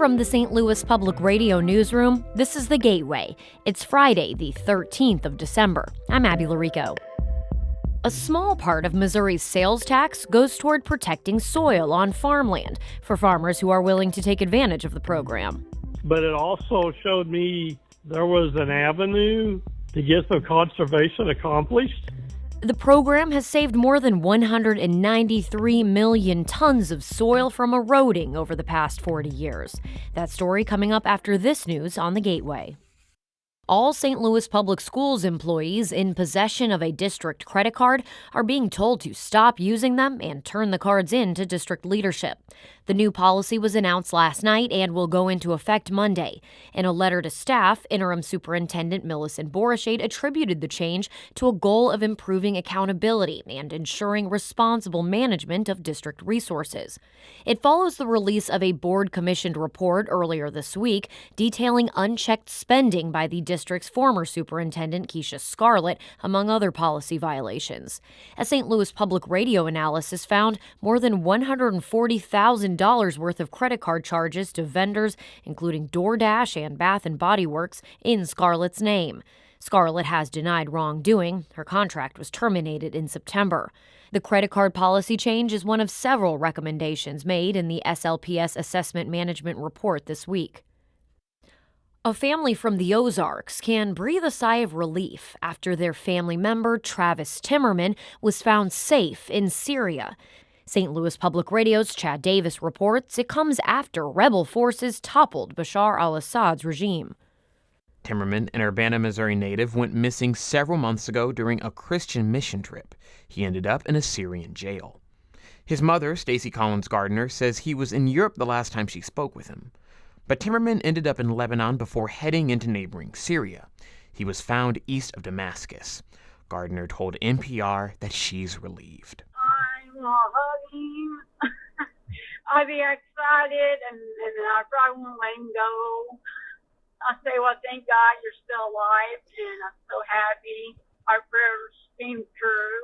From the St. Louis Public Radio newsroom, this is The Gateway. It's Friday, the 13th of December. I'm Abby Larico. A small part of Missouri's sales tax goes toward protecting soil on farmland for farmers who are willing to take advantage of the program. But it also showed me there was an avenue to get the conservation accomplished. The program has saved more than 193 million tons of soil from eroding over the past 40 years. That story coming up after this news on The Gateway. All St. Louis Public Schools employees in possession of a district credit card are being told to stop using them and turn the cards in to district leadership. The new policy was announced last night and will go into effect Monday. In a letter to staff, Interim Superintendent Millicent Borichet attributed the change to a goal of improving accountability and ensuring responsible management of district resources. It follows the release of a board-commissioned report earlier this week detailing unchecked spending by the district's former superintendent, Keisha Scarlett, among other policy violations. A St. Louis Public Radio analysis found more than $140,000 worth of credit card charges to vendors, including DoorDash and Bath & Body Works, in Scarlett's name. Scarlett has denied wrongdoing. Her contract was terminated in September. The credit card policy change is one of several recommendations made in the SLPS Assessment Management Report this week. A family from the Ozarks can breathe a sigh of relief after their family member, Travis Timmerman, was found safe in Syria. St. Louis Public Radio's Chad Davis reports it comes after rebel forces toppled Bashar al-Assad's regime. Timmerman, an Urbana, Missouri native, went missing several months ago during a Christian mission trip. He ended up in a Syrian jail. His mother, Stacy Collins Gardner, says he was in Europe the last time she spoke with him. But Timmerman ended up in Lebanon before heading into neighboring Syria. He was found east of Damascus. Gardner told NPR that she's relieved. I'm going to hug him. I'll be excited, and I probably won't let him go. I say, well, thank God you're still alive, and I'm so happy. Our prayers came true,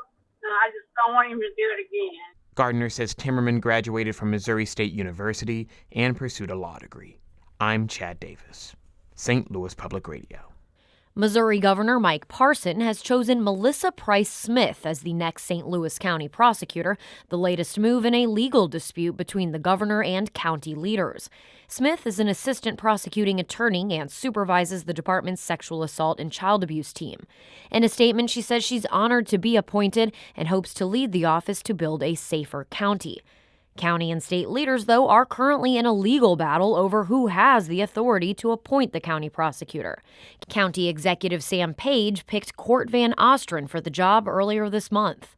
and I just don't want him to do it again. Gardner says Timmerman graduated from Missouri State University and pursued a law degree. I'm Chad Davis, St. Louis Public Radio. Missouri Governor Mike Parson has chosen Melissa Price Smith as the next St. Louis County prosecutor, the latest move in a legal dispute between the governor and county leaders. Smith is an assistant prosecuting attorney and supervises the department's sexual assault and child abuse team. In a statement, she says she's honored to be appointed and hopes to lead the office to build a safer county. County and state leaders, though, are currently in a legal battle over who has the authority to appoint the county prosecutor. County Executive Sam Page picked Court Van Ostren for the job earlier this month.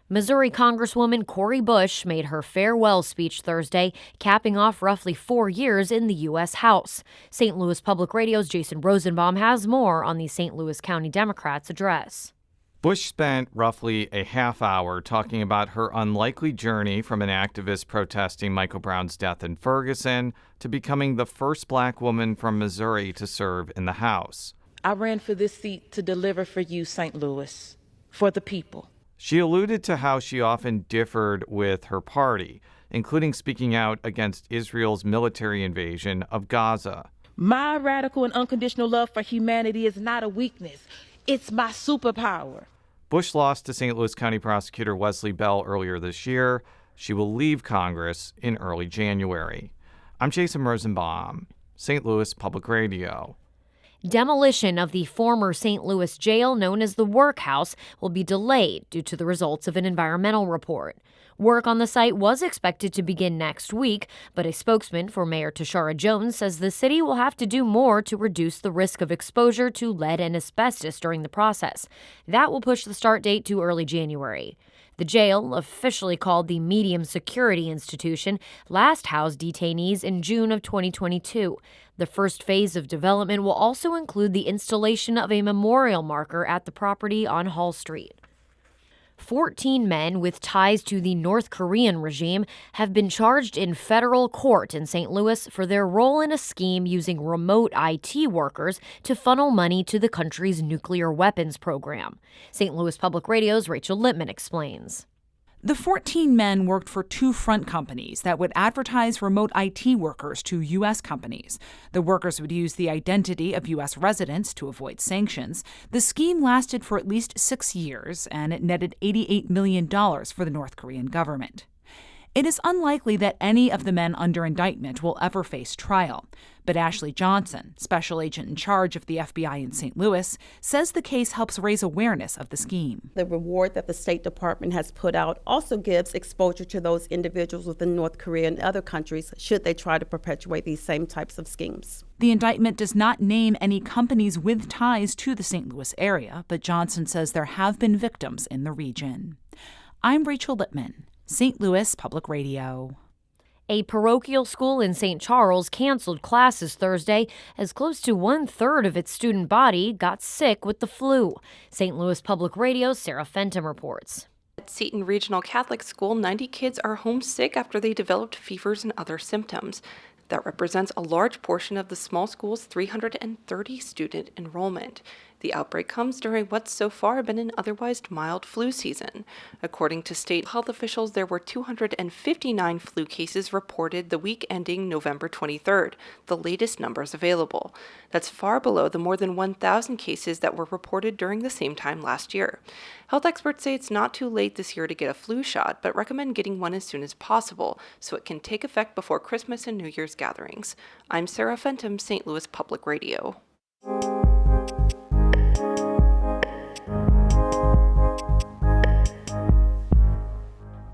Missouri Congresswoman Cori Bush made her farewell speech Thursday, capping off roughly 4 years in the U.S. House. St. Louis Public Radio's Jason Rosenbaum has more on the St. Louis County Democrats' address. Bush spent roughly a half hour talking about her unlikely journey from an activist protesting Michael Brown's death in Ferguson to becoming the first black woman from Missouri to serve in the House. I ran for this seat to deliver for you, St. Louis, for the people. She alluded to how she often differed with her party, including speaking out against Israel's military invasion of Gaza. My radical and unconditional love for humanity is not a weakness. It's my superpower. Bush lost to St. Louis County Prosecutor Wesley Bell earlier this year. She will leave Congress in early January. I'm Jason Rosenbaum, St. Louis Public Radio. Demolition of the former St. Louis jail known as the Workhouse will be delayed due to the results of an environmental report. Work on the site was expected to begin next week, but a spokesman for Mayor Tashara Jones says the city will have to do more to reduce the risk of exposure to lead and asbestos during the process. That will push the start date to early January. The jail, officially called the Medium Security Institution, last housed detainees in June of 2022. The first phase of development will also include the installation of a memorial marker at the property on Hall Street. 14 men with ties to the North Korean regime have been charged in federal court in St. Louis for their role in a scheme using remote IT workers to funnel money to the country's nuclear weapons program. St. Louis Public Radio's Rachel Lippman explains. The 14 men worked for two front companies that would advertise remote IT workers to U.S. companies. The workers would use the identity of U.S. residents to avoid sanctions. The scheme lasted for at least 6 years, and it netted $88 million for the North Korean government. It is unlikely that any of the men under indictment will ever face trial. But Ashley Johnson, special agent in charge of the FBI in St. Louis, says the case helps raise awareness of the scheme. The reward that the State Department has put out also gives exposure to those individuals within North Korea and other countries should they try to perpetuate these same types of schemes. The indictment does not name any companies with ties to the St. Louis area, but Johnson says there have been victims in the region. I'm Rachel Lippman, St. Louis Public Radio. A parochial school in St. Charles canceled classes Thursday as close to 1/3 of its student body got sick with the flu. St. Louis Public Radio's Sarah Fenton reports. At Seton Regional Catholic School, 90 kids are homesick after they developed fevers and other symptoms. That represents a large portion of the small school's 330 student enrollment. The outbreak comes during what's so far been an otherwise mild flu season. According to state health officials, there were 259 flu cases reported the week ending November 23rd, the latest numbers available. That's far below the more than 1,000 cases that were reported during the same time last year. Health experts say it's not too late this year to get a flu shot, but recommend getting one as soon as possible so it can take effect before Christmas and New Year's gatherings. I'm Sarah Fenton, St. Louis Public Radio.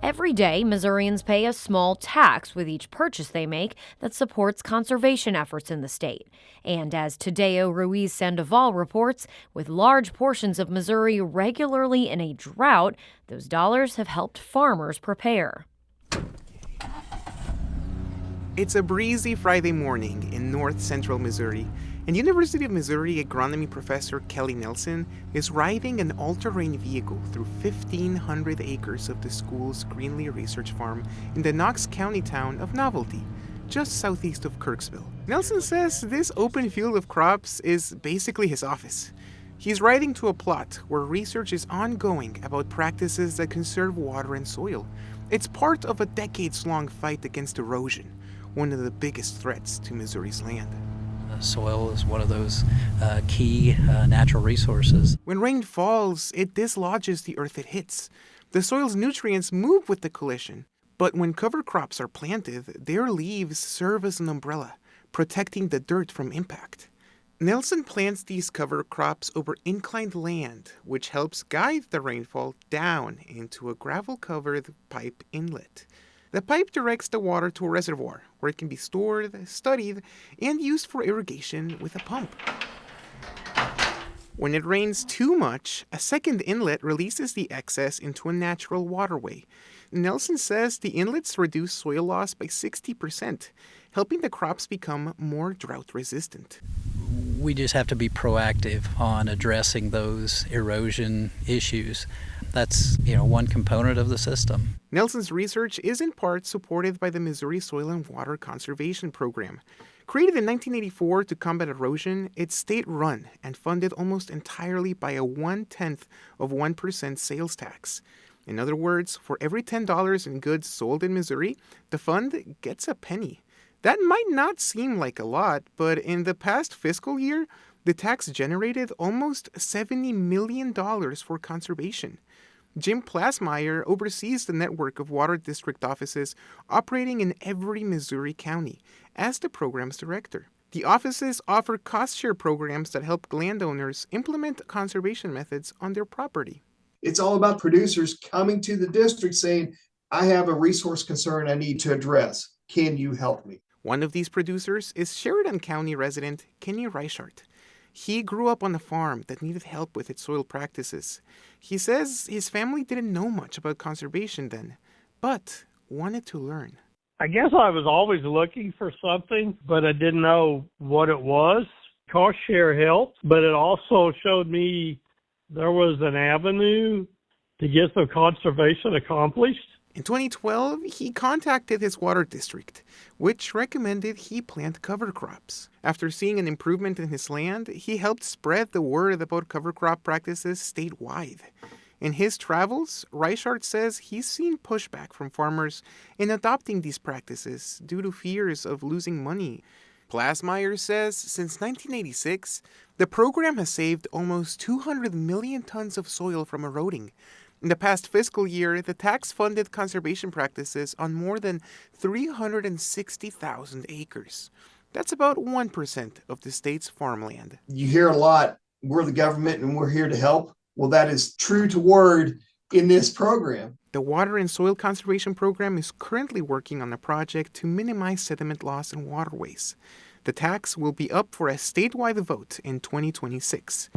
Every day, Missourians pay a small tax with each purchase they make that supports conservation efforts in the state. And as Tadeo Ruiz Sandoval reports, with large portions of Missouri regularly in a drought, those dollars have helped farmers prepare. It's a breezy Friday morning in north central Missouri, and University of Missouri agronomy professor Kelly Nelson is riding an all-terrain vehicle through 1,500 acres of the school's Greenlee Research Farm in the Knox County town of Novelty, just southeast of Kirksville. Nelson says this open field of crops is basically his office. He's riding to a plot where research is ongoing about practices that conserve water and soil. It's part of a decades-long fight against erosion, one of the biggest threats to Missouri's land. Soil is one of those key natural resources. When rain falls, it dislodges the earth it hits. The soil's nutrients move with the collision. But when cover crops are planted, their leaves serve as an umbrella, protecting the dirt from impact. Nelson plants these cover crops over inclined land, which helps guide the rainfall down into a gravel-covered pipe inlet. The pipe directs the water to a reservoir, where it can be stored, studied, and used for irrigation with a pump. When it rains too much, a second inlet releases the excess into a natural waterway. Nelson says the inlets reduce soil loss by 60%, helping the crops become more drought-resistant. We just have to be proactive on addressing those erosion issues. That's, one component of the system. Nelson's research is in part supported by the Missouri Soil and Water Conservation Program. Created in 1984 to combat erosion, it's state-run and funded almost entirely by a 0.1% sales tax. In other words, for every $10 in goods sold in Missouri, the fund gets a penny. That might not seem like a lot, but in the past fiscal year, the tax generated almost $70 million for conservation. Jim Plasmeyer oversees the network of water district offices operating in every Missouri county as the program's director. The offices offer cost-share programs that help landowners implement conservation methods on their property. It's all about producers coming to the district saying, I have a resource concern I need to address. Can you help me? One of these producers is Sheridan County resident Kenny Reichart. He grew up on a farm that needed help with its soil practices. He says his family didn't know much about conservation then, but wanted to learn. I guess I was always looking for something, but I didn't know what it was. Cost share helped, but it also showed me there was an avenue to get some conservation accomplished. In 2012, he contacted his water district, which recommended he plant cover crops. After seeing an improvement in his land, he helped spread the word about cover crop practices statewide. In his travels, Reichard says he's seen pushback from farmers in adopting these practices due to fears of losing money. Plasmeyer says since 1986, the program has saved almost 200 million tons of soil from eroding. In the past fiscal year, the tax funded conservation practices on more than 360,000 acres. That's about 1% of the state's farmland. You hear a lot, we're the government and we're here to help. Well, that is true to word in this program. The Water and Soil Conservation Program is currently working on a project to minimize sediment loss in waterways. The tax will be up for a statewide vote in 2026.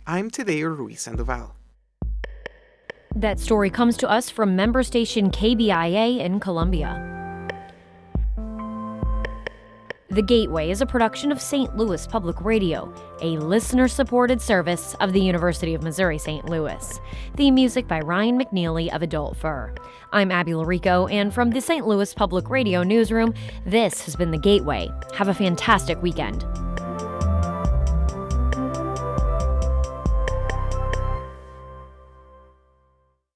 I'm Tadeo Ruiz Sandoval. That story comes to us from member station KBIA in Columbia. The Gateway is a production of St. Louis Public Radio, a listener-supported service of the University of Missouri St. Louis. Theme music by Ryan McNeely of Adult Fur. I'm Abby Larico, and from the St. Louis Public Radio newsroom, this has been The Gateway. Have a fantastic weekend.